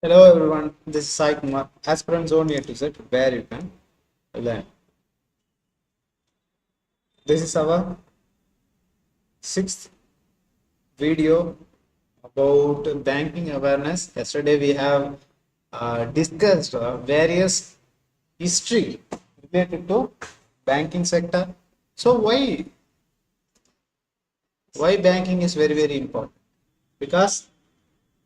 Hello everyone, this is Sai Kumar, Aspirant Zone A to Z, where you can learn. This is our sixth video about banking awareness. Yesterday we have discussed various history related to banking sector. So why banking is very important? Because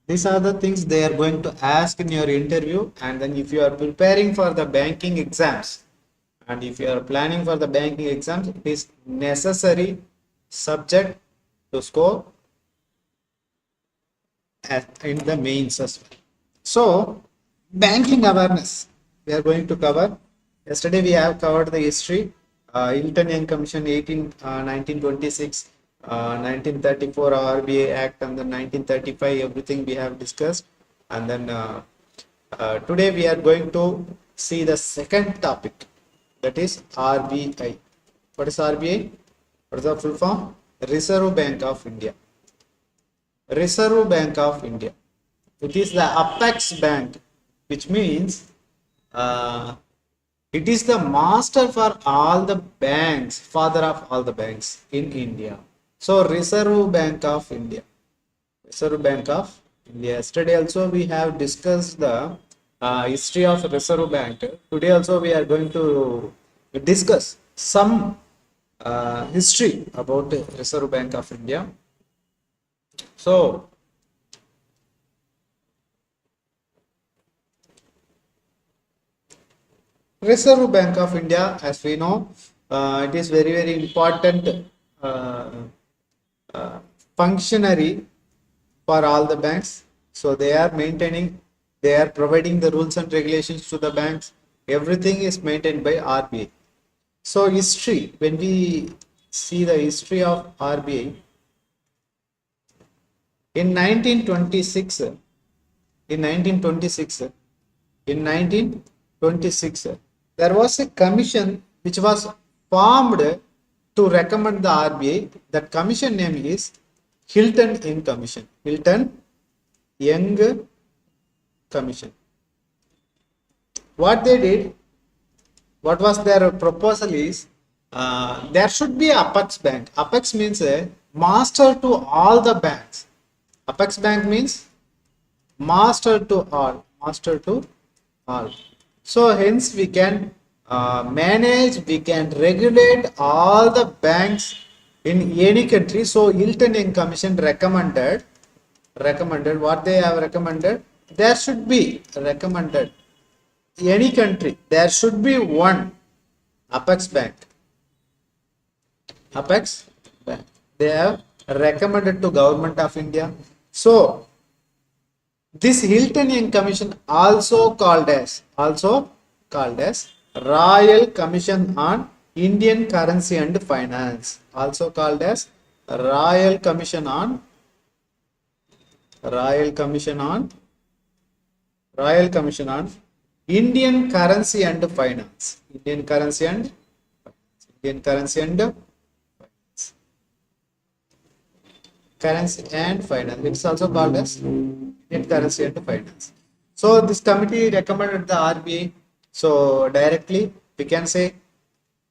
these are the things they are going to ask in your interview, and then if you are preparing for the banking exams and if you are planning for the banking exams, it is necessary subject to score in the mains as well. So banking awareness we are going to cover. Yesterday we have covered the history, Hilton Young Commission 1926, 1934 RBA Act, and then 1935, everything we have discussed. And then today we are going to see the second topic, that is RBI. What is RBI? What is the full form? Reserve Bank of India. Reserve Bank of India. It is the apex bank, which means it is the master for all the banks, father of all the banks in India. So Reserve Bank of India. Reserve Bank of India. Yesterday also we have discussed the history of Reserve Bank. Today also we are going to discuss some history about Reserve Bank of India. So Reserve Bank of India, as we know, it is very important uh, functionary for all the banks. So they are providing the rules and regulations to the banks. Everything is maintained by RBI. So history, when we see the history of RBI, in 1926, in 1926, there was a commission which was formed to recommend the RBI. That commission name is Hilton Young Commission. Hilton Young Commission. What they did, what was their proposal is, there should be apex bank. Apex means a master to all the banks. Apex bank means master to all. So hence we can manage, we can regulate all the banks in any country. So Hilton Young Commission recommended what they have recommended. There should be recommended any country, there should be one apex bank. Apex bank. They have recommended to Government of India. So this Hilton Young Commission also called as Royal Commission on Indian Currency and Finance, also called as Royal Commission on Indian Currency and Finance. Indian Currency and Finance. It's also called as Indian Currency and Finance. So this committee recommended the RBI. So directly we can say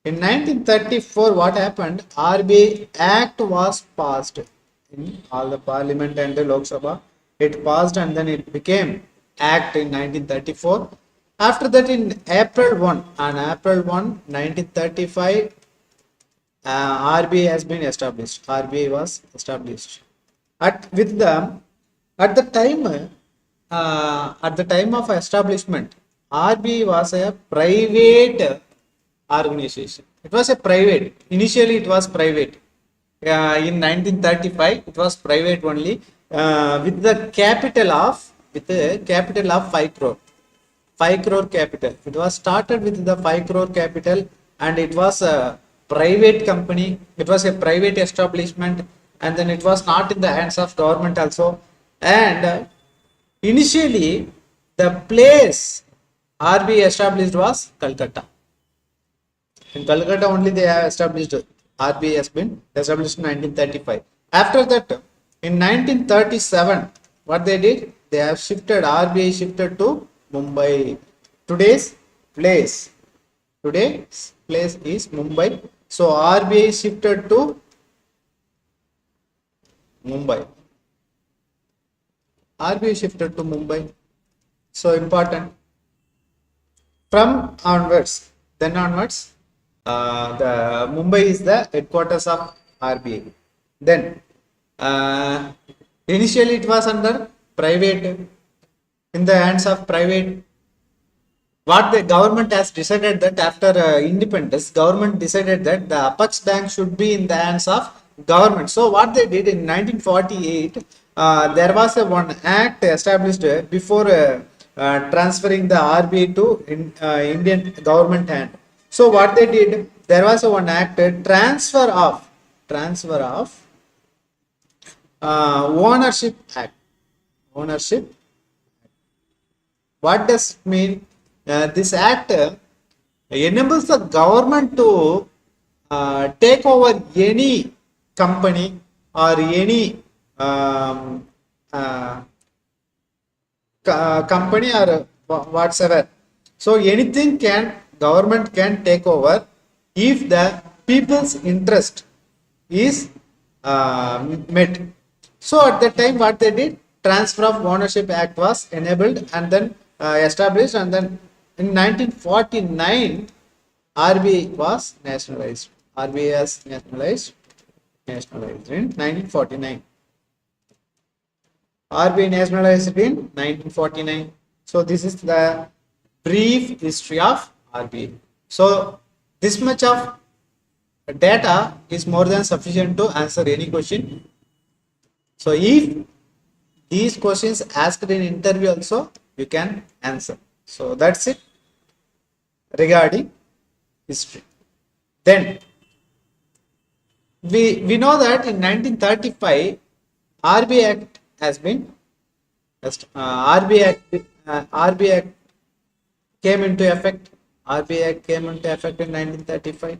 in 1934 what happened? RBI Act was passed in all the Parliament and the Lok Sabha. It passed and then it became Act in 1934. After that, in April 1, 1935, RBI has been established. RBI was established. At the time of establishment, RBI was a private organization. It was a private. Initially, it was private. In 1935, it was private only, with the capital of 5 crore. 5 crore capital. It was started with the 5 crore capital, and it was a private company. It was a private establishment, and then it was not in the hands of government also. And initially, the place RBI established was Calcutta. In Calcutta only they have established. RBI has been established in 1935. After that, in 1937, what they did? they have shifted, RBI shifted to Mumbai. Today's place is Mumbai. So RBI shifted to Mumbai. RBI shifted to Mumbai. So important. From onwards, then onwards, the Mumbai is the headquarters of RBI. Then initially it was under private, in the hands of private. What the government has decided that after independence, government decided that the Apex Bank should be in the hands of government. So what they did in 1948, there was one act established before transferring the RBI to Indian government hand. So what they did, there was one act, transfer of ownership act. Ownership. What does it mean? This act enables the government to take over any company or any company or whatsoever. So anything government can take over if the people's interest is met. So at that time what they did, transfer of ownership act was enabled and then established, and then in 1949 RBI was nationalized. RBI has nationalized in 1949. RBI nationalized in 1949. So this is the brief history of RBI. So this much of data is more than sufficient to answer any question. So if these questions asked in interview also, you can answer. So that's it regarding history. Then we know that in 1935 RBI Act has been RBI Act came into effect. RBI Act came into effect in 1935.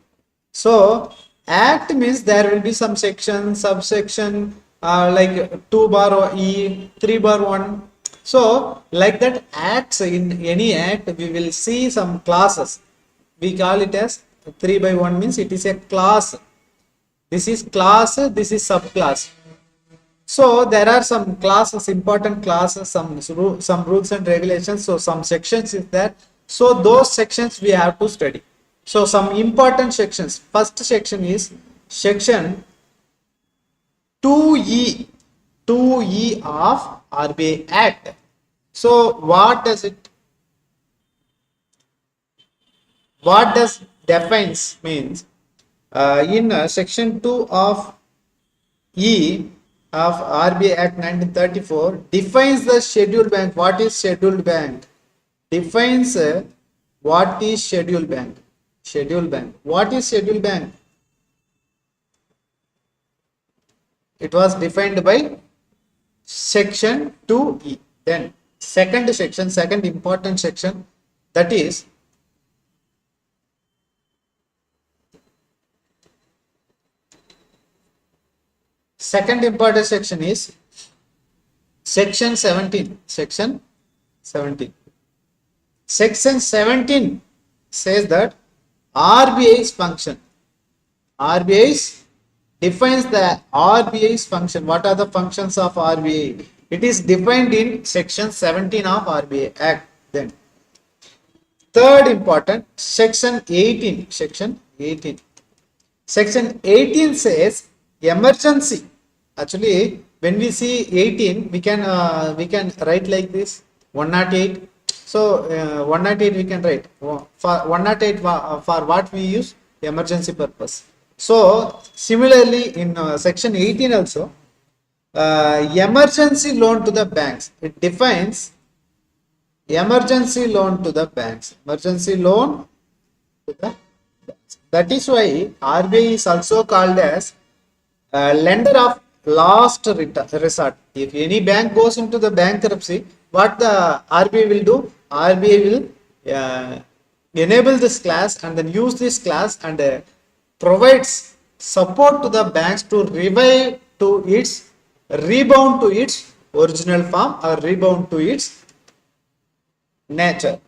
So act means there will be some section, subsection, like 2/E, 3/1. So like that acts, in any act we will see some classes. We call it as 3/1 means it is a class. This is class, this is subclass. So there are some classes, important classes, some rules and regulations. So some sections is there. So those sections we have to study. So some important sections. First section is section 2E of RBI Act. So what does defines means, in section 2 of E of RBI Act 1934 defines the scheduled bank. What is scheduled bank? Defines what is scheduled bank. Scheduled bank. What is scheduled bank? It was defined by section 2E. Then second section, second important section, that is second important section is section 17. Section 17. Section 17 says that RBI's function. RBI's defines the RBI's function. What are the functions of RBI? It is defined in section 17 of RBI Act. Then third important, section 18. Section 18. Section 18 says emergency. Actually, when we see 18, we can write like this, 108. So 108 we can write. For 108 for what we use? Emergency purpose. So similarly in section 18 also, emergency loan to the banks. It defines emergency loan to the banks. Emergency loan to the banks. That is why RBI is also called as lender of last resort. If any bank goes into the bankruptcy, what the RBI will do? RBI will enable this class and then use this class and provides support to the banks to rebound to its original form or rebound to its nature.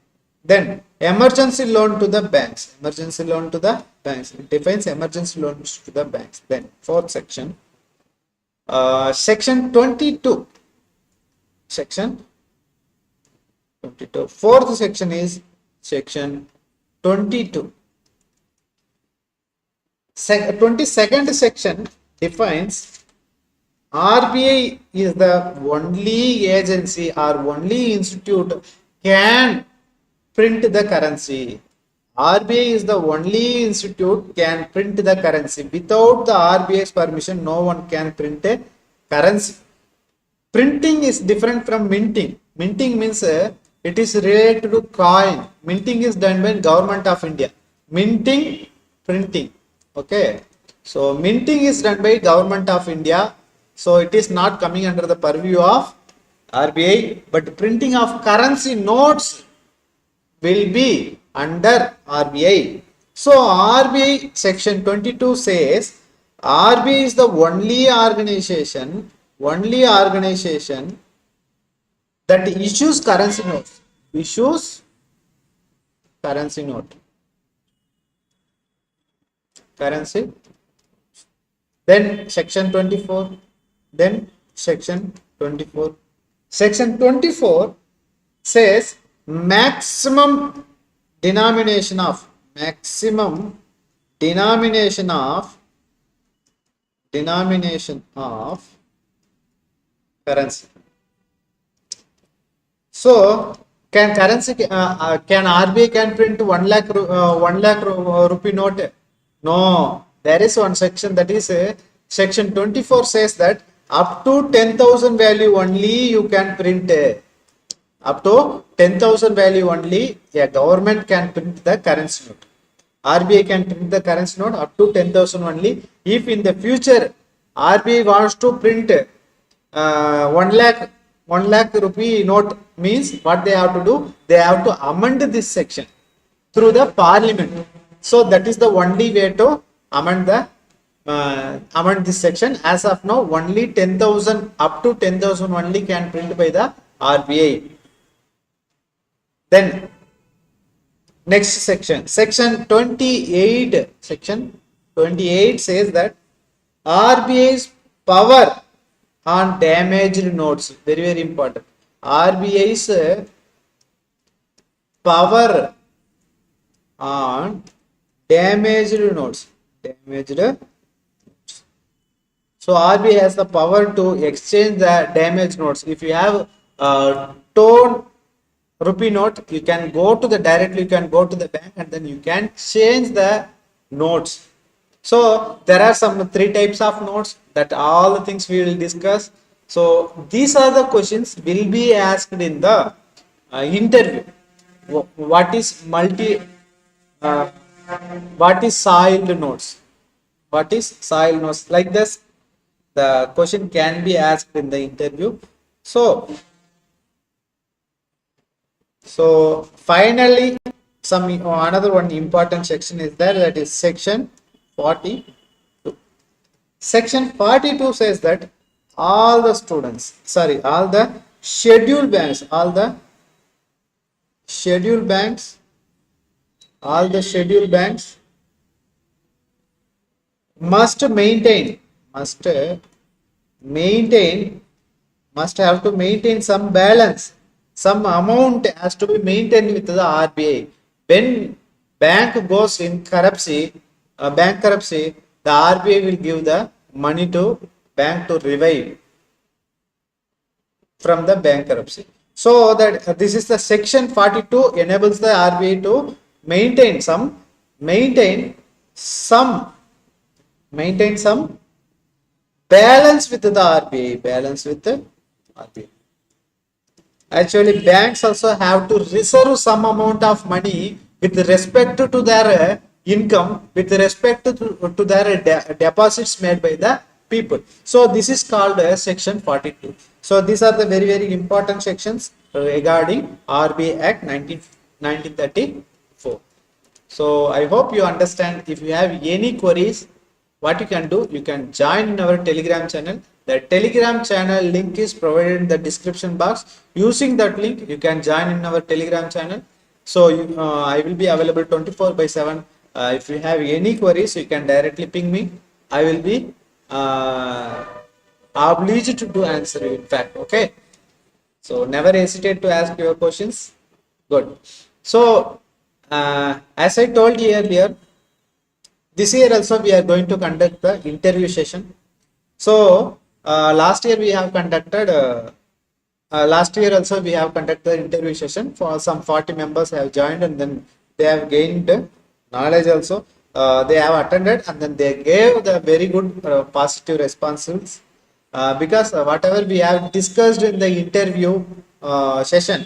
Then emergency loan to the banks. Emergency loan to the banks. It defines emergency loans to the banks. Then fourth section. Section 22. Section 22. Fourth section is section 22. 22nd section defines RBI is the only agency or only institute can print the currency. RBI is the only institute can print the currency. Without the RBI's permission, no one can print a currency. Printing is different from minting. Minting means it is related to coin. Minting is done by Government of India. Minting, printing. Okay. So minting is done by Government of India. So it is not coming under the purview of RBI. But printing of currency notes will be under RBI. So RBI section 22 says RBI is the only organization that issues currency notes. Issues currency note. Currency. Then section 24. Then section 24. Section 24 says maximum denomination of currency. So can RBI can print 1 lakh rupee note? No, there is one section, that is section 24 says that up to 10,000 value only you can print. Up to 10,000 value only a government can print the currency note. RBI can print the currency note up to 10,000 only. If in the future RBI wants to print 1 lakh rupee note, means what they have to do? They have to amend this section through the parliament. So that is the only way to amend this section. As of now, only 10,000, up to 10,000 only can print by the RBI. Then next section, section 28. Section 28 says that RBI's power on damaged notes. Very, very important. RBI's power on damaged notes. So RBI has the power to exchange the damaged notes. If you have torn rupee note, you can go to the bank and then you can change the notes. So there are some 3 types of notes, that all the things we will discuss. So these are the questions will be asked in the interview. What is soiled notes? What is soiled notes? Like this, the question can be asked in the interview. So finally, another one important section is there, that is section 42. Section 42 says that all the scheduled banks must have to maintain some balance. Some amount has to be maintained with the RBI. When bank goes in bankruptcy, the RBI will give the money to bank to revive from the bankruptcy. So that this is the section 42 enables the RBI to maintain some balance with the RBI. Actually, banks also have to reserve some amount of money with respect to their income, with respect to their deposits made by the people. So this is called section 42. So these are the very, very important sections regarding RBI Act 1934. So I hope you understand. If you have any queries, what you can do, you can join in our Telegram channel. The Telegram channel link is provided in the description box. Using that link, you can join in our Telegram channel. So I will be available 24/7. If you have any queries, you can directly ping me. I will be obliged to answer you, in fact. Okay. So never hesitate to ask your questions. Good. So as I told you earlier, this year also we are going to conduct the interview session. So last year we have conducted. Last year also we have conducted the interview session for some 40 members have joined, and then they have gained knowledge also. They have attended, and then they gave the very good positive responses. Because whatever we have discussed in the interview session,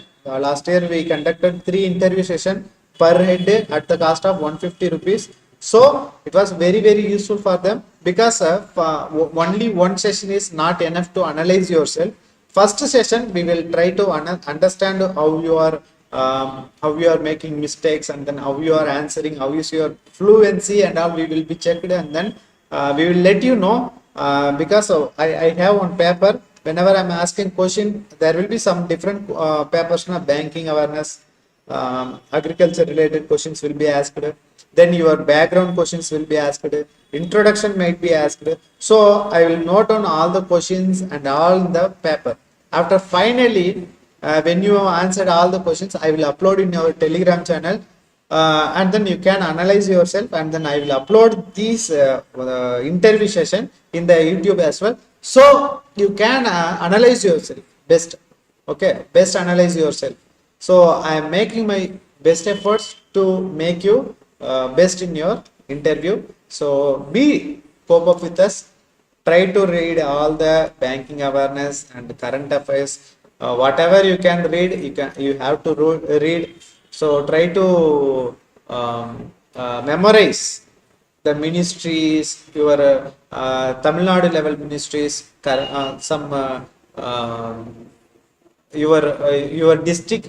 last year we conducted 3 interview sessions per head at the cost of 150 rupees. So it was very useful for them, because only one session is not enough to analyze yourself. First session we will try to understand how you are making mistakes, and then how you are answering, how is your fluency and all, we will be checked, and then we will let you know. Because I have one paper. Whenever I'm asking question, there will be some different papers, banking awareness, agriculture related questions will be asked. Then your background questions will be asked. Introduction might be asked. So I will note down all the questions and all the paper. After finally, when you have answered all the questions, I will upload in your Telegram channel. And then you can analyze yourself, and then I will upload this interview session in the YouTube as well, so you can analyze yourself best. Okay, best analyze yourself. So I am making my best efforts to make you best in your interview. So be cope up with us. Try to read all the banking awareness and current affairs. Whatever you can read, you have to read. So try to memorize the ministries, your Tamil Nadu level ministries, your district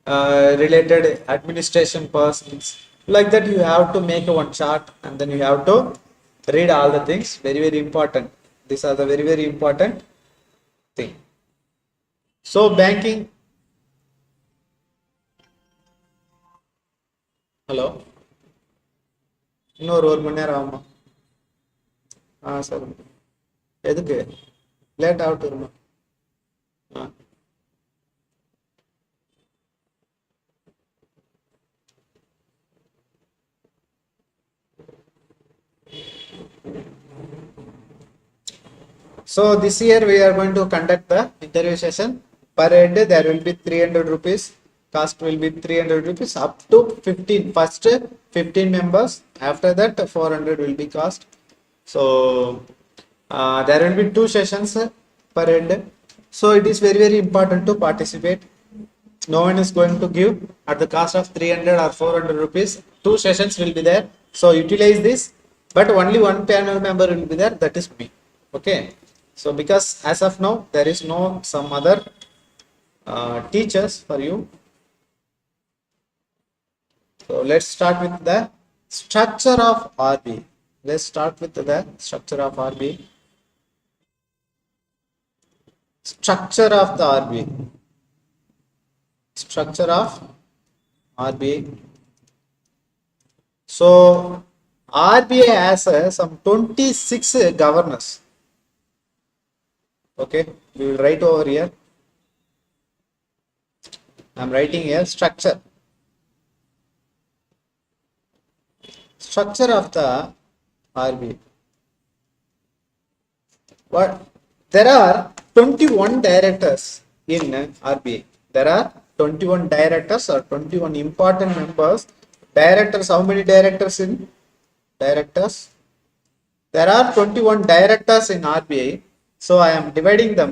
related administration persons. Like that, you have to make one chart, and then you have to read all the things. Very important. These are the very important thing. So banking. Hello, இன்னொரு 1 மணி நேரம் ஆகுமா? Sir, எதுக்கு late ஆகிட்டு வருமா? So this year we are going to conduct the interview session. Per head there will be 300 rupees. Cost will be 300 rupees up to 15. First 15 members. After that 400 will be cost. So there will be 2 sessions per head. So it is very important to participate. No one is going to give at the cost of 300 or 400 rupees. 2 sessions will be there. So utilize this. But only one panel member will be there. That is me. Okay. So because as of now there is no some other teachers for you. So let's start with the structure of RB. Let's start with the structure of RB. Structure of the RB. Structure of RB. So RBI has some 26 governors. Okay, we will write over here. I am writing here structure. Structure of the RB. What? There are 21 directors in RBI. There are 21 directors or 21 important members. Directors, how many directors in directors? There are 21 directors in RBI. So I am dividing them.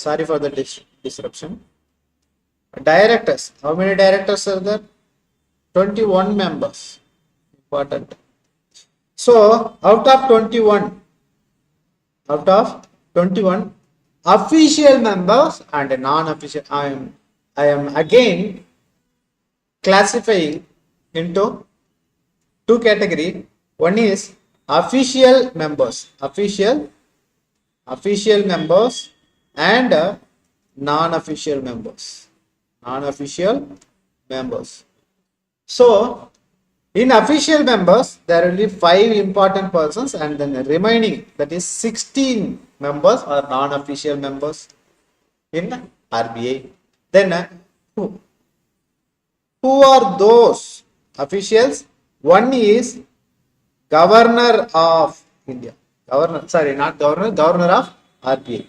Sorry for the disruption. Directors. How many directors are there? 21 members. Important. So out of 21, official members and non-official. I am again classifying into two category. One is official members, official members, and non-official members, So in official members, there will be 5 important persons, and then the remaining, that is 16 members, are non-official members in RBI. Then who are those officials? One is Governor of India. Governor of RBI.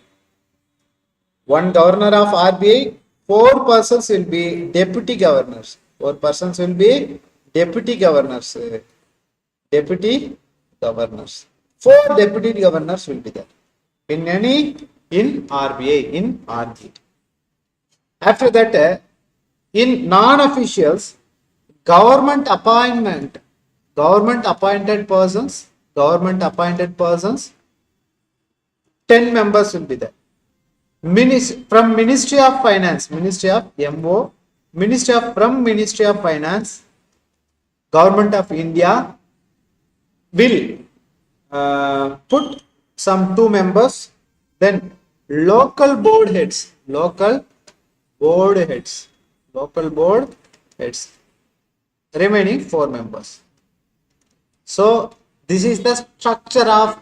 One governor of RBI, 4 persons will be deputy governors. 4 persons will be deputy governors. 4 deputy governors will be there. In RBI. After that, in non-officials, government appointed persons, 10 members will be there. From Ministry of Finance, Ministry of MO, from Ministry of Finance, Government of India will put some 2 members. Then local board heads, remaining 4 members. So this is the structure of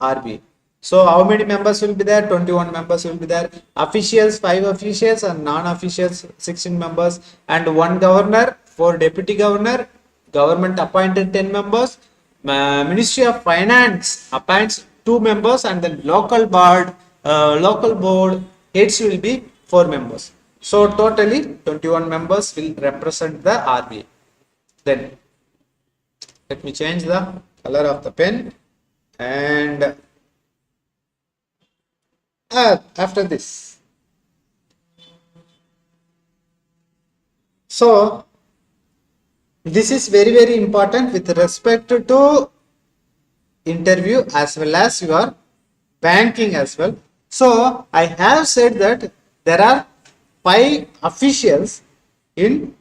RBI. So how many members will be there? 21 members will be there. Officials, 5 officials, and non-officials 16 members, and 1 governor, 4 deputy governor, government appointed 10 members, Ministry of Finance appoints 2 members, and then local board heads will be 4 members. So totally 21 members will represent the RBI. Then let me change the color of the pen, and after this, so this is very, very important with respect to interview as well as your banking as well. So I have said that there are 5 officials in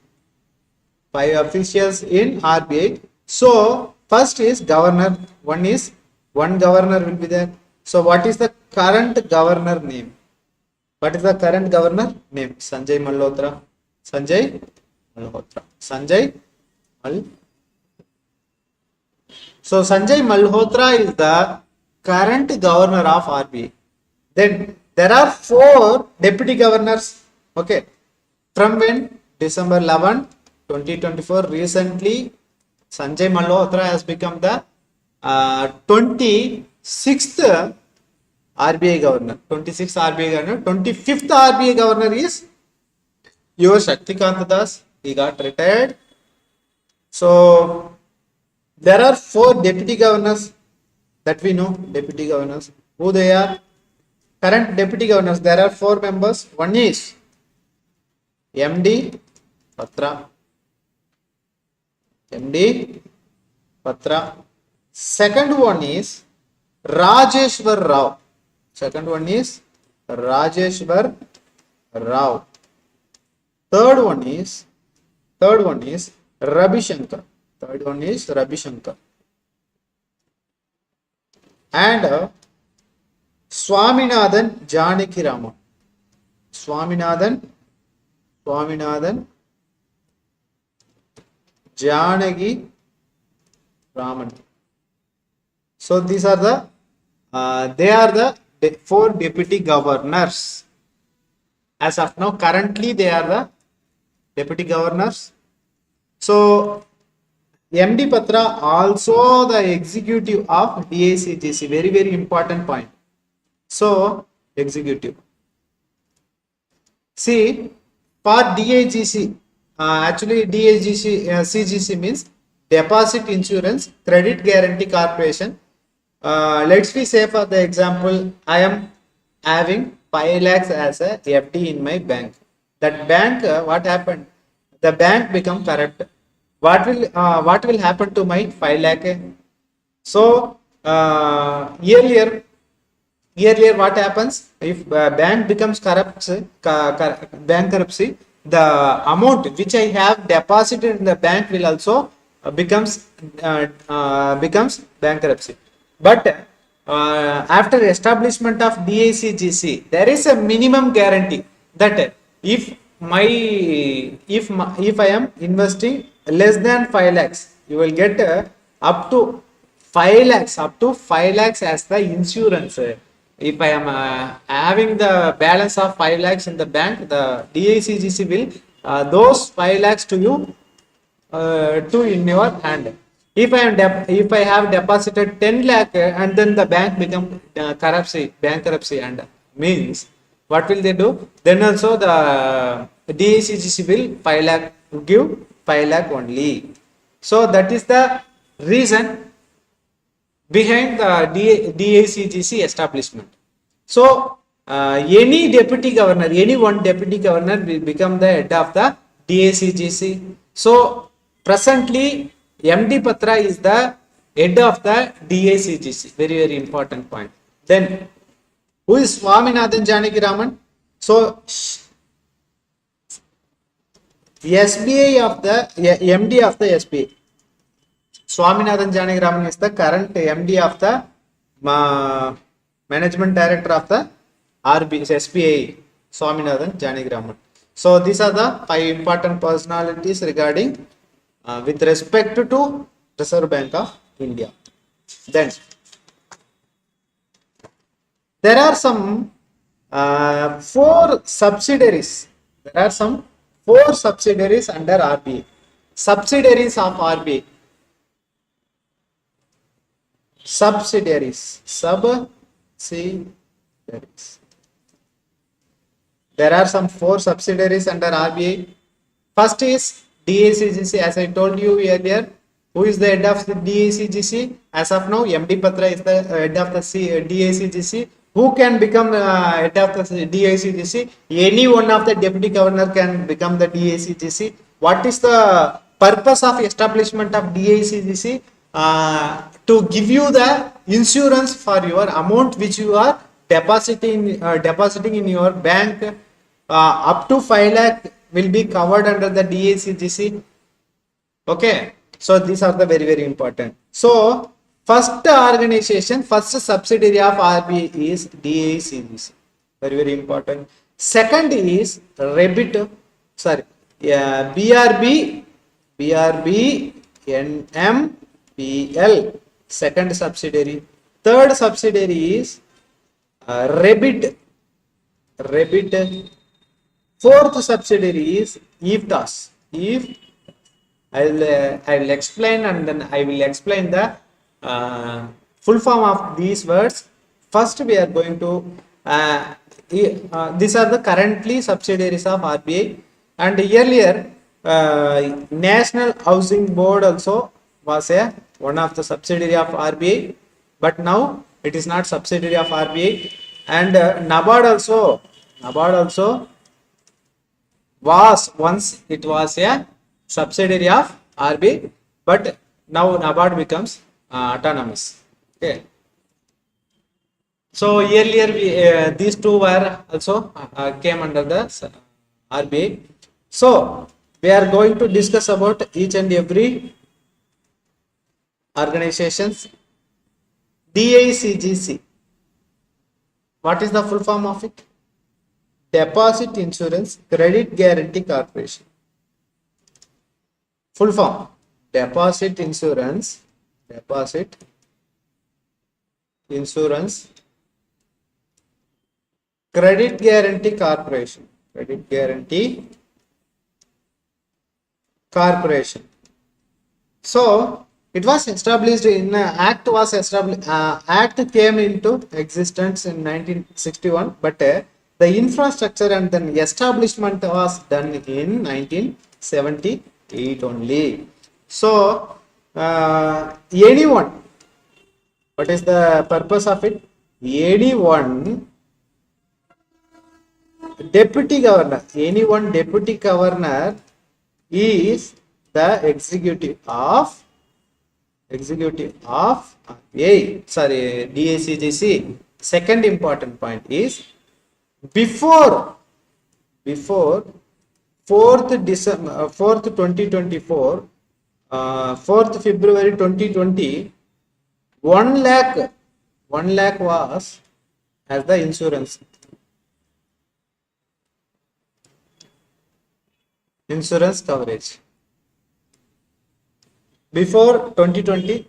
RBI. So first is governor. One governor will be there. So what is the current governor name? Sanjay Malhotra. So Sanjay Malhotra is the current governor of RBI. Then there are 4 deputy governors. Okay. From when? December 11, 2024. Recently, Sanjay Malhotra has become the 26th RBI governor. 25th RBI governor is your Shaktikant Das. He got retired. So there are 4 deputy governors that we know. Deputy governors. Who they are? Current deputy governors. There are 4 members. One is MD Patra. Second one is Rajeshwar Rao. Third one is Ravi Shankar. And Swaminathan Janaki Raman. Swaminathan Janaki Raman. So these are the they are the 4 deputy governors. As of now, currently they are the deputy governors. So MD Patra also the executive of DICGC. Very, very important point. So executive. See, for DIGC, actually DIGC CGC means Deposit Insurance Credit Guarantee Corporation. Let's be say for the example, I am having 5 lakhs as a FD in my bank. That bank, what happened? The bank become corrupt. What will happen to my 5 lakh? So earlier Earlier, what happens if bank becomes bankruptcy? The amount which I have deposited in the bank will also becomes bankruptcy. But after establishment of DACGC, there is a minimum guarantee that if I am investing less than 5 lakhs, you will get up to 5 lakhs as the insurance. If I am having the balance of 5 lakhs in the bank, the DACGC will those 5 lakhs to you to in your hand. If I have deposited 10 lakh and then the bank become bankruptcy and means what will they do? Then also the DACGC will 5 lakh give 5 lakh only. So that is the reason behind the DACGC establishment. So any one deputy governor will become the head of the DACGC. So presently MD Patra is the head of the DACGC. Very important point. Then who is Swaminathan Janakiraman? So SBI of the MD of the SBI. Swaminathan Janakiraman is the current MD of the Management Director of the SBI, Swaminathan Janakiraman. So these are the 5 important personalities regarding with respect to Reserve Bank of India. Then there are some 4 subsidiaries. There are some 4 subsidiaries under RBI. Subsidiaries of RBI. Subsidiaries. There are some 4 subsidiaries under RBI. First is DACGC, as I told you earlier. Who is the head of the DACGC? As of now, MD Patra is the head of the DACGC. Who can become head of the DACGC? Any one of the deputy governor can become the DACGC. What is the purpose of establishment of DACGC? To give you the insurance for your amount which you are depositing in your bank. Up to 5 lakh will be covered under the DACGC. Okay, so these are the very important. So first subsidiary of RBI is DACGC. Very important. Second is BRB NMPL, second subsidiary. Third subsidiary is REBIT. Fourth subsidiary is IFFCO. I will explain and then I will explain the full form of these words. First we are going to these are the currently subsidiaries of RBI, and earlier National Housing Board also was one of the subsidiary of RBI, but now it is not subsidiary of RBI. And NABARD also was once it was a subsidiary of RBI, but now NABARD becomes autonomous. Okay. So earlier these two were also came under the RBI. So we are going to discuss about each and every organizations. DACGC. What is the full form of it? Deposit Insurance Credit Guarantee Corporation. Full form: Deposit Insurance Credit Guarantee Corporation. So it was established in Act came into existence in 1961, but the infrastructure and then establishment was done in 1978 only. So anyone, what is the purpose of it? Anyone deputy governor is the executive of DACGC. second important point is before 4th December 4th 2024 4th February 2020 1 lakh was as the insurance coverage. Before 2020,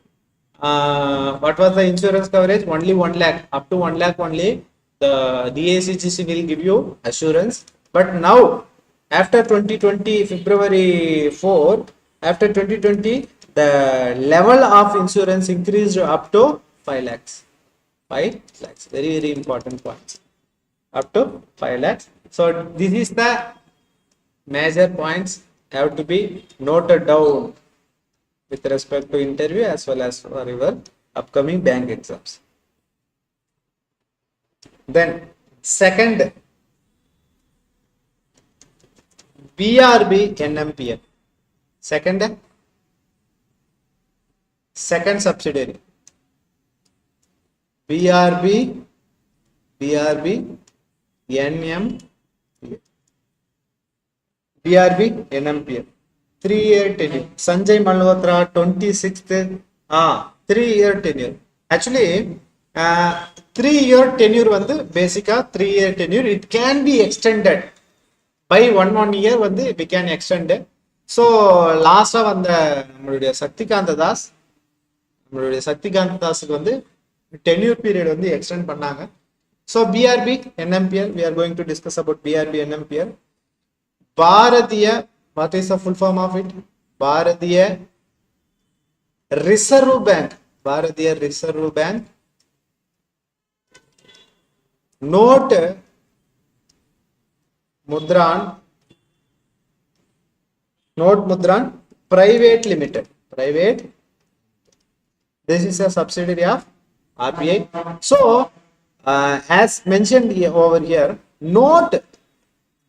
what was the insurance coverage? Only 1 lakh, up to 1 lakh only the DACGC will give you assurance. But now, after 2020, February 4, after 2020, the level of insurance increased up to 5 lakhs. 5 lakhs, very, very important point. Up to 5 lakhs. So, this is the major points have to be noted down with respect to interview as well as for your upcoming bank exams. Then second, BRB NMPL. Second subsidiary. BRB NMPL. BRB NMPL. 3-year tenure. Sanjay Malhotra, 26th. 3-year tenure. Actually, 3-year tenure vandu basic 3-year tenure. It can be extended by one year. Vandu we can extend it. So last vanda நம்மளுடைய சக்திகாந்த தாஸ் வந்து tenure period வந்து extend பண்ணாங்க. So BRB NMPL, we are going to discuss about BRB NMPL. Bharatiya, what is the full form of it? Bharatiya Reserve Bank. Bharatiya Reserve Bank. Note Mudran Private Limited. This is a subsidiary of RBI. So, as mentioned over here, note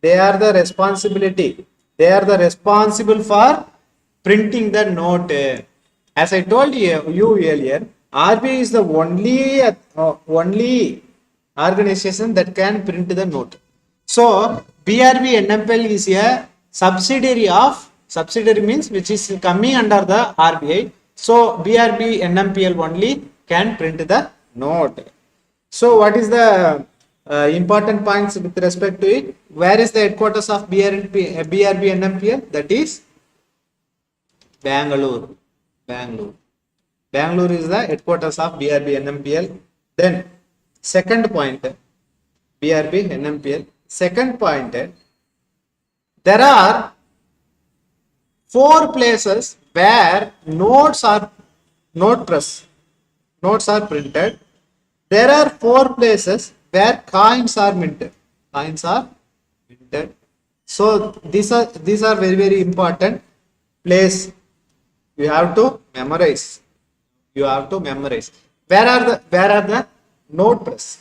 they are the responsible for printing the note. As I told you earlier, RBI is the only organization that can print the note. So BRB NMPL is a subsidiary means which is coming under the RBI. So BRB NMPL only can print the note. So what is the important points with respect to it? Where is the headquarters of BRB NMPL? That is Bangalore. Bangalore is the headquarters of BRB NMPL. Then second point, BRB NMPL. Second point, there are 4 places where notes are printed. There are 4 places where coins are minted. So these are very, very important place. You have to memorize. Where are the note press?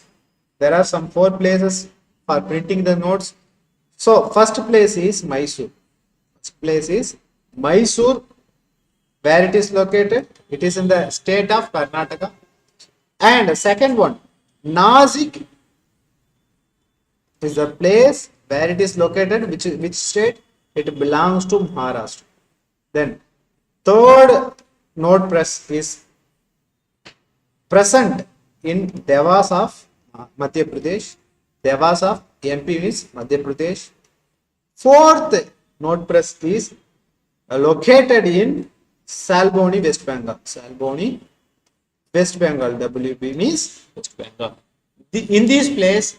There are some 4 places for printing the notes. So first place is Mysore. Where it is located? It is in the state of Karnataka. And second one, Nashik is the place where it is located. Which state? It belongs to Maharashtra. Then third note press is present in Devas of Madhya Pradesh. Devas of MP is Madhya Pradesh. Fourth note press is located in Salboni, West Bengal. WB means West Bengal. In this place,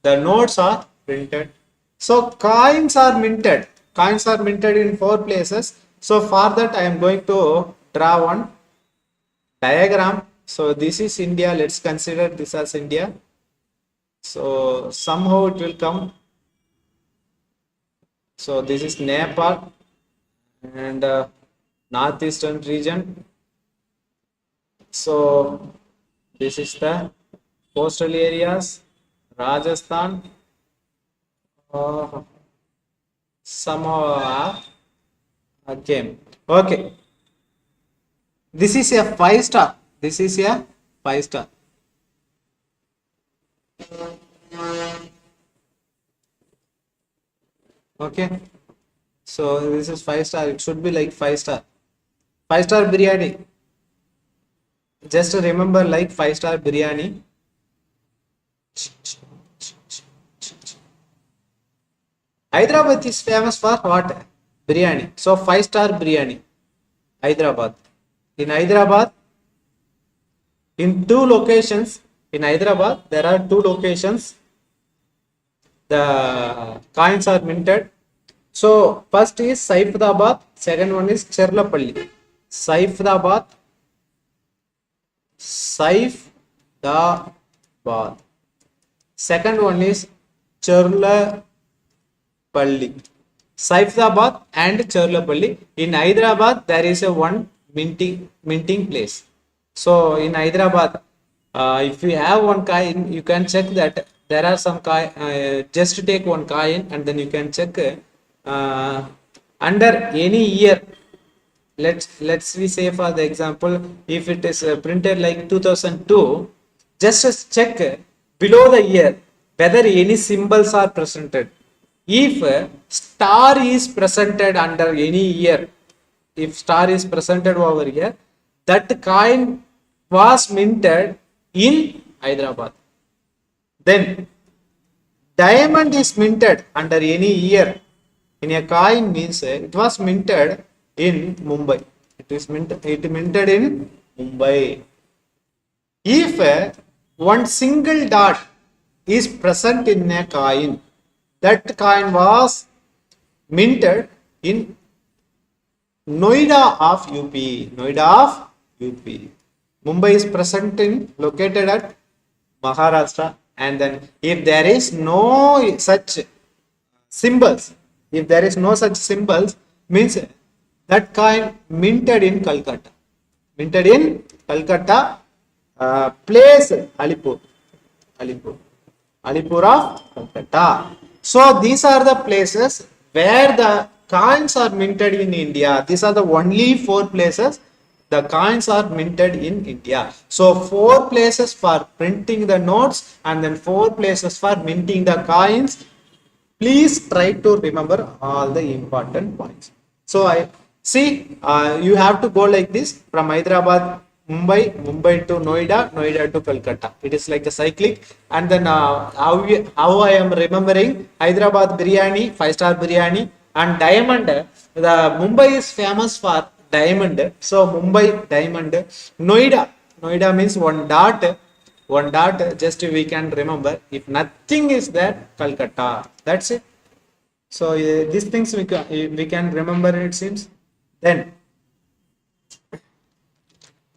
the notes are printed. So coins are minted in 4 places. So for that I am going to draw one diagram. So this is India. Let's consider this as India. So somehow it will come. So this is Nepal and northeastern region. So this is the coastal areas, Rajasthan. Somehow came. Okay. This is a 5 star. Okay. So this is 5 star. It should be like 5 star. 5 star biryani. Just remember like 5 star biryani. Hyderabad is famous for what? Biryani. So 5 star biryani. Hyderabad. In Hyderabad, in two locations, in Hyderabad, there are two locations. The coins are minted. So first is Saifadabad, second one is Cherlapalli. Saifadabad, Saifadabad. Second one is Cherlapalli. Saifadabad and Cherlapalli. In Hyderabad, there is a one minting place. So in Hyderabad, if you have one coin, you can check that there are some coin. Just take one coin and then you can check under any year. Let's we say for the example, if it is printed like 2002, just check below the year whether any symbols are presented. If star is presented under any year, if star is presented over here, that coin was minted in Hyderabad. Then diamond is minted under any year in a coin means it was minted in Mumbai. It minted in Mumbai. If one single dot is present in a coin, that coin was minted in Noida of UP. Noida of UP. Mumbai is located at Maharashtra, and then if there is no such symbols, means that coin minted in Calcutta. Minted in Calcutta, place Alipur of Calcutta. So these are the places where the coins are minted in India. These are the only 4 places the coins are minted in India. So 4 places for printing the notes and then 4 places for minting the coins. Please try to remember all the important points. So I see you have to go like this from Hyderabad, Mumbai to Noida to Calcutta. It is like a cyclic. And then how I am remembering Hyderabad biryani, 5-star biryani, and diamond. The Mumbai is famous for diamond. So Mumbai diamond. Noida means one dot. Just we can remember. If nothing is there, Calcutta. That's it. So these things we can remember, it seems. Then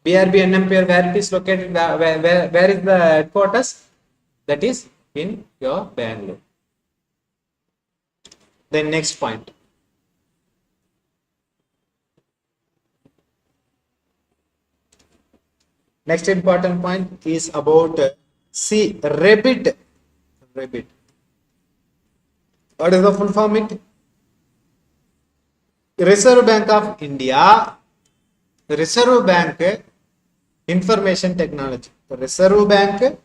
BRB NMPR, where it is located, where is the headquarters? That is in your Bangalore. Then next point. Next important point is about RRB. What is the full form? It Reserve Bank of India. Reserve Bank Information Technology. Reserve Bank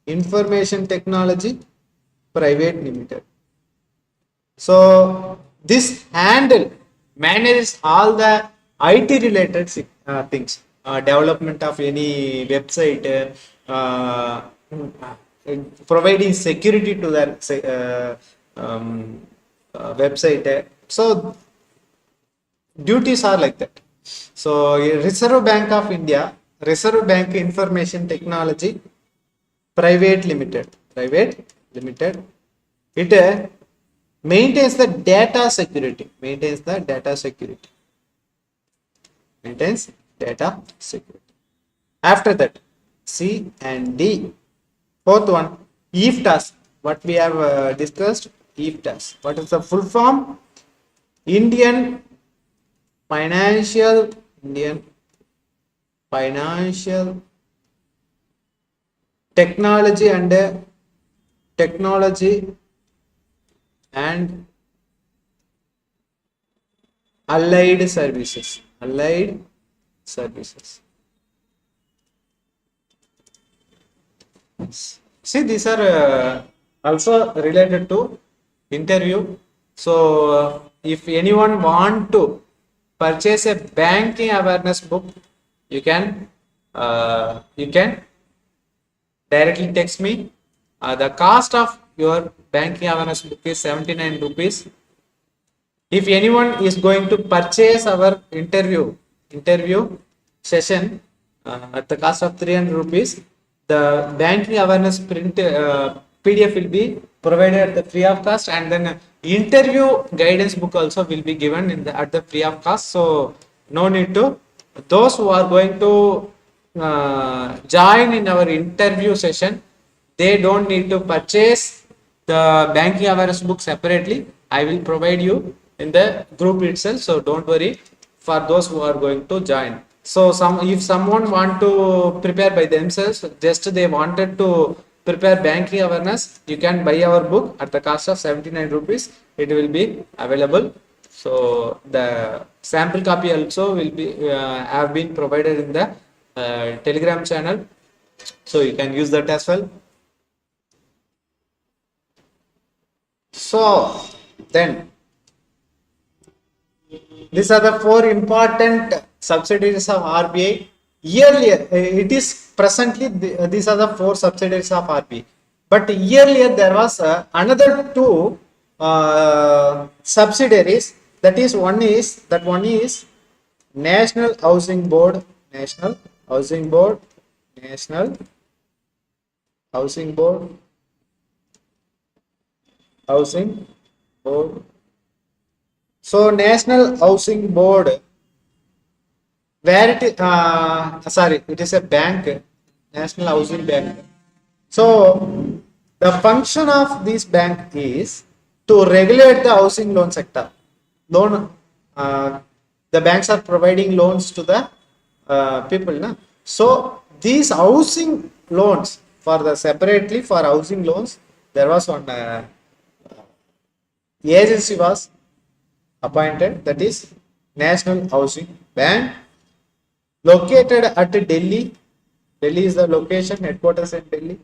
Information Technology Private Limited. So this handle manages all the IT related things, development of any website, providing security to that website. So duties are like that. So Reserve Bank of India, Reserve Bank Information Technology Private Limited. It maintains the data security. After that, C and D. Fourth one, IFFCO. What we have discussed, IFFCO. What is the full form? Indian Financial Technology and Allied Services. See, these are also related to interview. So, if anyone want to purchase a banking awareness book, you can directly text me. The cost of your banking awareness book is 79 rupees. If anyone is going to purchase our interview session at the cost of 300 rupees, the banking awareness PDF will be provided at the free of cost, and then interview guidance book also will be given at the free of cost. So no need to, those who are going to join in our interview session, they don't need to purchase the banking awareness book separately. I will provide you in the group itself, so don't worry for those who are going to join. So if someone want to prepare by themselves, just they wanted to prepare banking awareness, you can buy our book at the cost of 79 rupees. It will be available. So the sample copy also will be have been provided in the Telegram channel, so you can use that as well. So then, these are the 4 important subsidiaries of RBI. Earlier, it is presently these are the 4 subsidiaries of RBI. But earlier there was another 2 subsidiaries. That is one is National Housing Board, National Housing Board. So National Housing Board, where it it is a bank, National Housing Bank. So the function of this bank is to regulate the housing loan sector. The banks are providing loans to the people, na? So these housing loans, separately for housing loans, there was one agency was appointed, that is National Housing Bank, located at Delhi. Delhi is the location, headquarters in Delhi.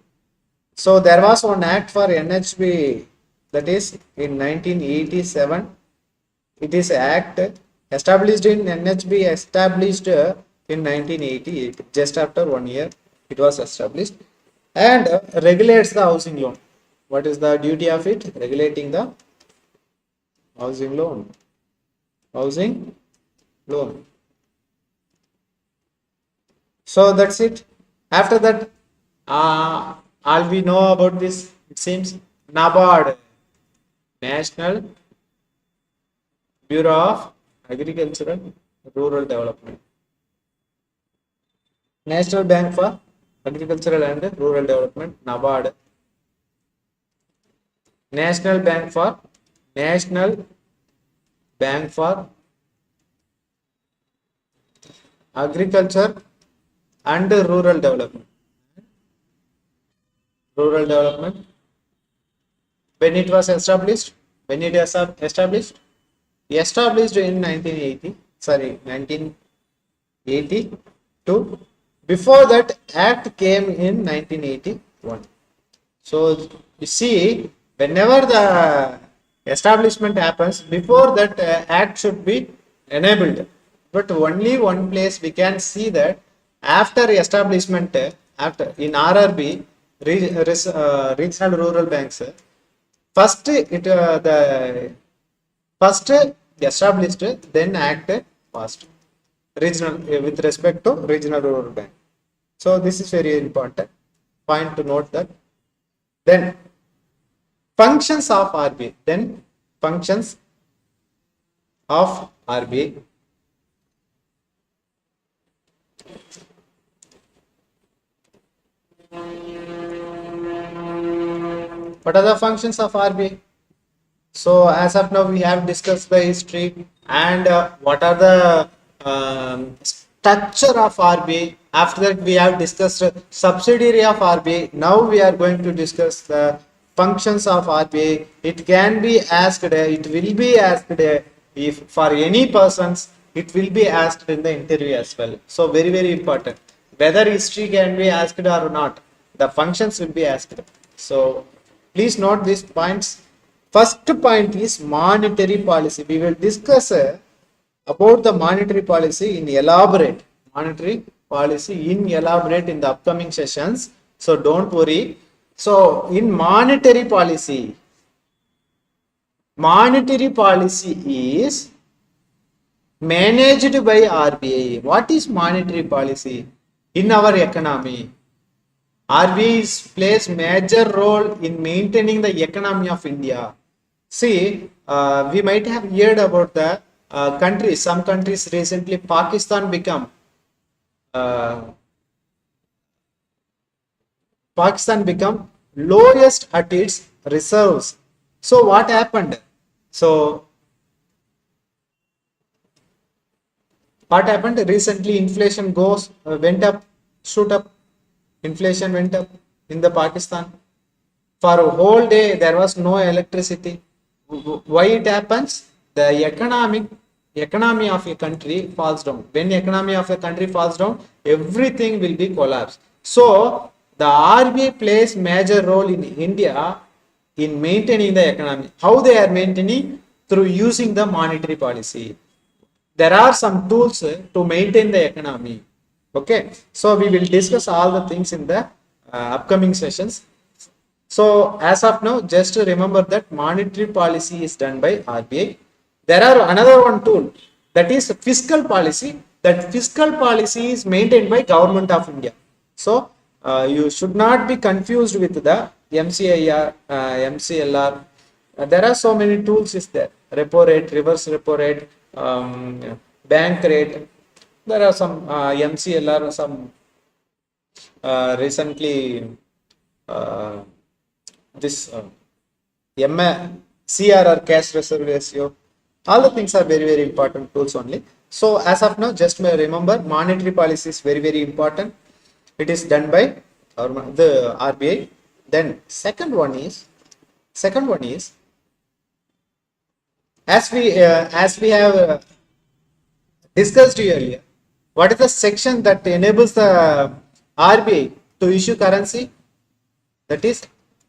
So there was one act for NHB, that is in 1987. It is act established in NHB, established in 1988, just after 1 year it was established, and regulates the housing loan. What is the duty of it? Regulating the housing loan. So that's it. After that, all we know about this, it seems, NABARD, National Bureau of Agricultural Rural Development. National Bank for Agricultural and Rural Development, NABARD. National Bank for Agriculture and Rural Development. When it was established? Established in 1982. Before that, Act came in 1981. So you see, whenever the establishment happens, before that Act should be enabled. But only one place we can see that after establishment, after in RRB, regional rural banks, first established, then Act passed regional with respect to regional rural bank. So this is very important point to note that. Then functions of RBI. What are the functions of RBI? So as of now, we have discussed the history and what are the structure of RBI. After that, we have discussed subsidiary of RBI. Now we are going to discuss the functions of RBI. It can be asked, it will be asked, if for any persons, it will be asked in the interview as well. So very, very important. Whether history can be asked or not. the functions will be asked. So please note these points. First point is monetary policy. We will discuss about the monetary policy in elaborate. Monetary policy in elaborate in the upcoming sessions. So don't worry. So in monetary policy is managed by RBI. What is monetary policy in our economy? RBI plays major role in maintaining the economy of India. See, we might have heard about the countries. Some countries recently, Pakistan become lowest at its reserves. So what happened? So what happened recently? Inflation went up, shoot up. Inflation went up in the Pakistan. For a whole day, there was no electricity. Why it happens? The economy of a country falls down. When economy of a country falls down, everything will be collapsed. So the RBI plays major role in India in maintaining the economy. How they are maintaining? Through using the monetary policy. There are some tools to maintain the economy. Okay, so we will discuss all the things in the upcoming sessions. So as of now, just remember that monetary policy is done by RBI. There are another one tool, that is fiscal policy. That fiscal policy is maintained by Government of India. So you should not be confused with the MCIR, MCLR. There are so many tools is there. Repo rate, reverse repo rate, bank rate. There are some MCLR, some recently this CRR, cash reserve ratio. All the things are very, very important tools only. So as of now, just remember monetary policy is very, very important. It is done by the RBI. Then second one is as we have discussed earlier. What is the section that enables the RBI to issue currency? That is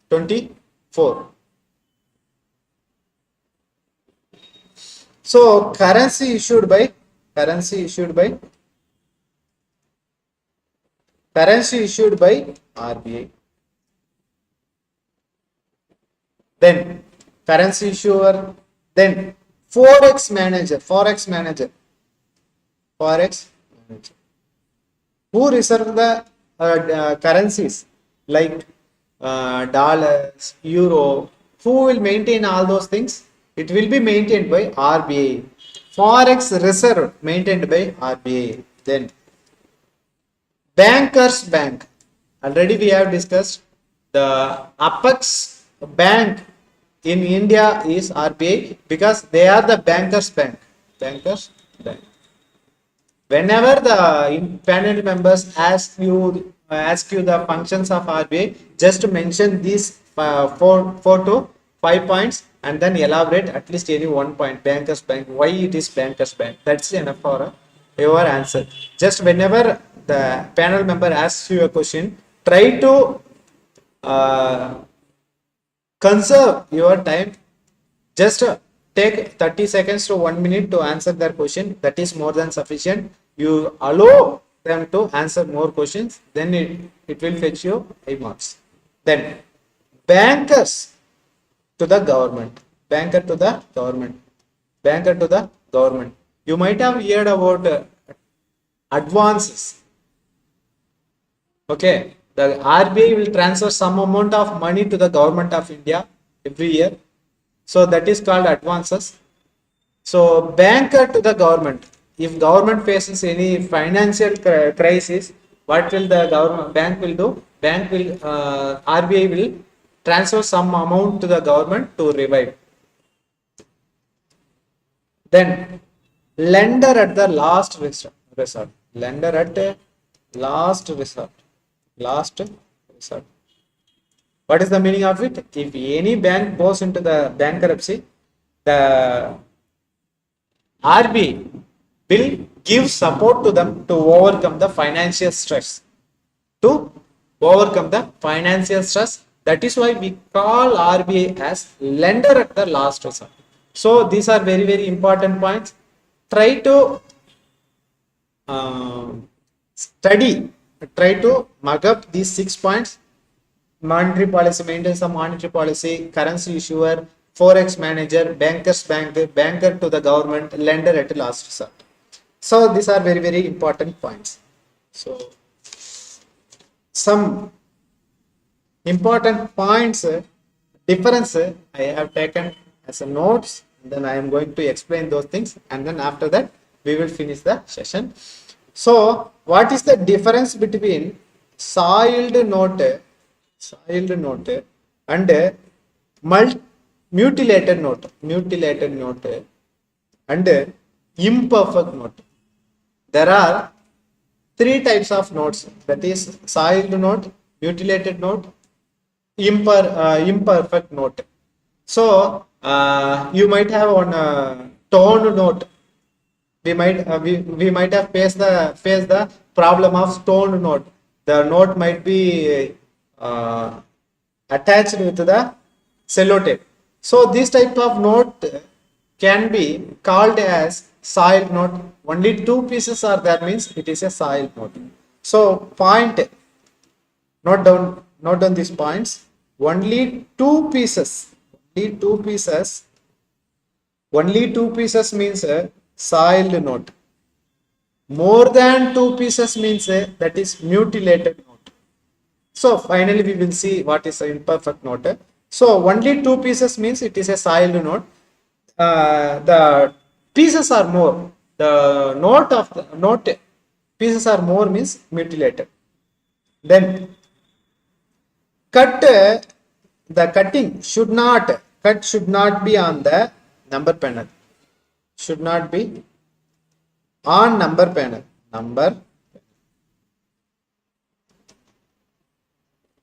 24. So currency issued by RBI. Then currency issuer. Then forex manager. Who reserve the currencies like dollars, euro? Who will maintain all those things? It will be maintained by RBI. Forex reserve maintained by RBI. Then bankers bank. Already we have discussed the apex bank in India is RBI because they are the bankers bank. Whenever the panel members ask you the functions of RBI, just mention these 4 to 5 points and then elaborate at least any 1 point. Bankers bank, why it is bankers bank? That's enough for your answer. Just whenever the panel member asks you a question, try to conserve your time. Just take 30 seconds to 1 minute to answer their question. That is more than sufficient. You allow them to answer more questions, then it will fetch you 5 marks. Then bankers to the government. You might have heard about advances. Okay, the RBI will transfer some amount of money to the government of India every year. So that is called advances. So banker to the government. If government faces any financial crisis, what will the bank will do? RBI will transfer some amount to the government to revive. Then lender at the last resort. What is the meaning of it? If any bank goes into the bankruptcy, the RBI will give support to them to overcome the financial stress. To overcome the financial stress. That is why we call RBI as lender at the last resort. So these are very, very important points. Try to study, try to mug up these 6 points. Monetary policy, maintenance of monetary policy, currency issuer, forex manager, banker's bank, banker to the government, lender at last resort. So these are very, very important points. So some important points, difference I have taken as a notes, then I am going to explain those things, and then after that we will finish the session. So what is the difference between soiled note and mutilated note and imperfect note? There are 3 types of notes, that is soiled note, mutilated note, imperfect note. So you might have one tone note. We might have faced the problem of stone note. The note might be attached with the sellotape. So this type of note can be called as soiled note. Only 2 pieces are there, means it is a soiled note. So point, note down these points. Only 2 pieces means a soiled note. More than 2 pieces means that is mutilated note. So finally we will see what is an imperfect note. So only 2 pieces means it is a soiled note. The pieces are more. The note pieces are more means mutilated. Then cut, the cutting should not be on the number panel. Should not be on number panel.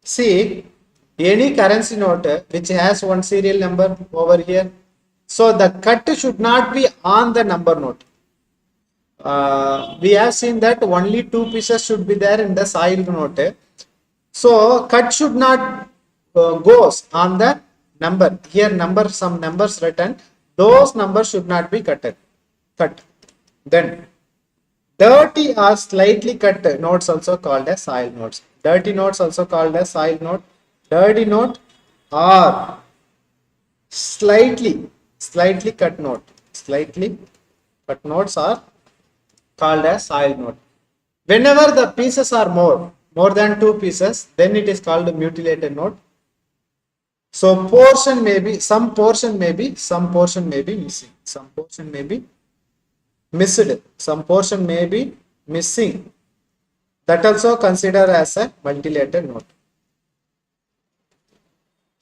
See, any currency note which has one serial number over here, so the cut should not be on the number note. We have seen that only 2 pieces should be there in the soiled note. So cut should not goes on the number. Here some numbers written, those numbers should not be cut. Then dirty or slightly cut notes also called as soiled notes. Dirty notes also called as soiled note. Dirty note or slightly cut note. Slightly cut notes are called as soiled note. Whenever the pieces are more than 2 pieces, then it is called a mutilated note. So some portion may be missing. Some portion may be missed. Some portion may be missing. That also considered as a mutilated note.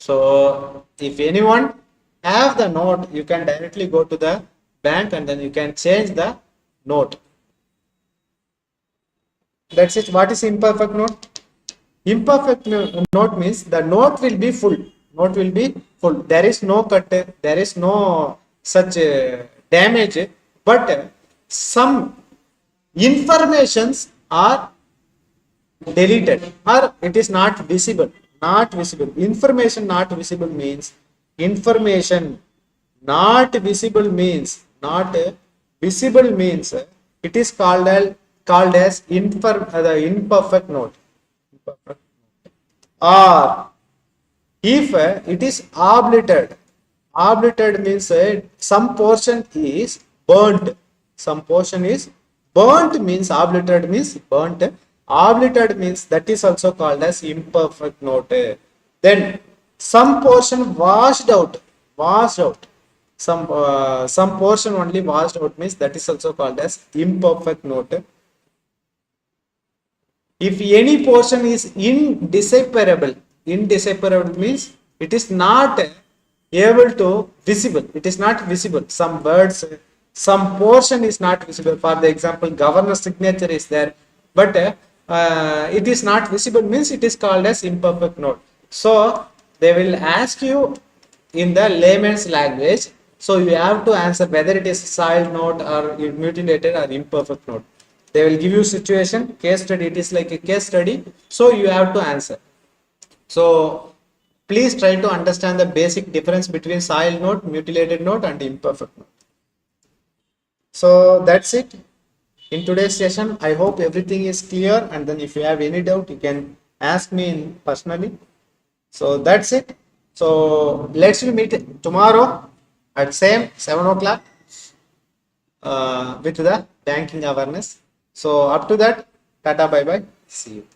So if anyone have the note, you can directly go to the bank and then you can change the note. That's it. What is imperfect note? Imperfect note means the note will be full. There is no cut, there is no such damage, but some informations are deleted or it is not visible. Information not visible means it is called as the imperfect note. Or if it is obliterated means some portion is burnt. Means obliterated means burnt. Obliterated means that is also called as imperfect note. Then some portion washed out. Some portion only washed out means that is also called as imperfect note. If any portion is indecipherable means it is not able to visible. It is not visible. Some words, some portion is not visible. For the example, governor's signature is there, but it is not visible means it is called as imperfect note. So they will ask you in the layman's language. So you have to answer whether it is soiled note or mutilated or imperfect note. They will give you situation, case study. It is like a case study. So you have to answer. So please try to understand the basic difference between soil note, mutilated note and imperfect note. So that's it in today's session. I hope everything is clear, and then if you have any doubt, you can ask me personally. So that's it. So let's meet tomorrow at same 7 o'clock with the banking awareness. So up to that, tata, bye bye, see you.